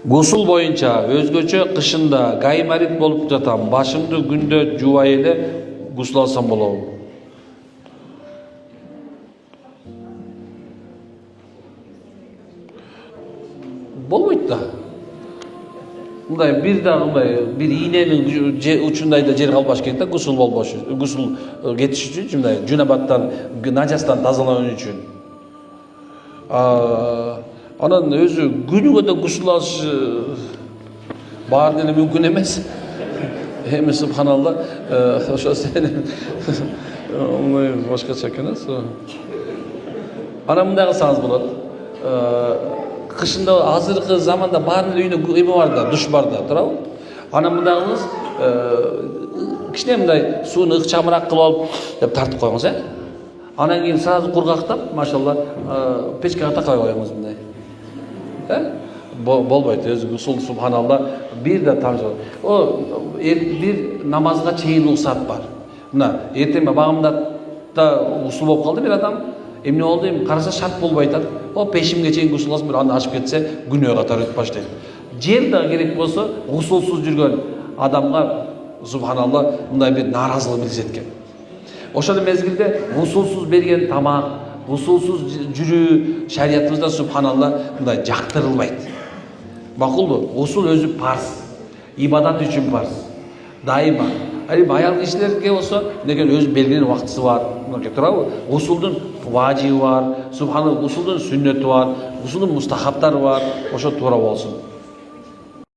Гусул боюнча өзгөчө кышында гайморит болуп жатам. Башымды күндө жуубай эле гусул алсам болобу? Болбойт да. Мындай бир ийненин учундай да жер калбаш керек да гусул болбош үчүн, гусул кетиш үчүн, мындай жунабаттан, нажастан тазалануу үчүн. Анан өзү күнүгө да гусул алыш баары деле мүмкүн эмес. Эми субханалла, ошо сен башкача экен. Анан мындай кылсаңыз болот. Кышында азыркы заманда баардын үйүнө эме бар да, душ бар да, туурабы? Анан мындай кылыңыз, кичине мындай сууну ыкчамыраак кылып алып деп тартып коюңуз, Анан кийин сразу кургактап, машалла, печкага такай коюңуз мындай. Болбойт, өзү гусул субханалла бир да тамчы. Бир намазга чейин уруксат бар. Мына эртең багымда гусул болуп калды бир адам. Эмне болду? Эми караса шарт болбой атат. Пешимге чейин гусул алсам, бир аны ашып кетсе, күнөө катары өтүп баштайт. Жер да керек болсо, гусулсуз жүргөн адамга субханалла мындай бир нааразылык билдирет экен. Ошол мезгилде гусулсуз берген тамак, гусулсуз жүрүү шариятыбызда субханалла мындай жактырылбайт. Макулбу? Гусул өзү парз, ибадат үчүн парз. Дайыма. Аял кишилерге болсо, деген өз белгилenen убактысы бар. Туурабы? Гусулдун важиби бар, субханалла, гусулдун сүннөтү бар, гусулдун мустахабтары бар. Ошо туура болсун.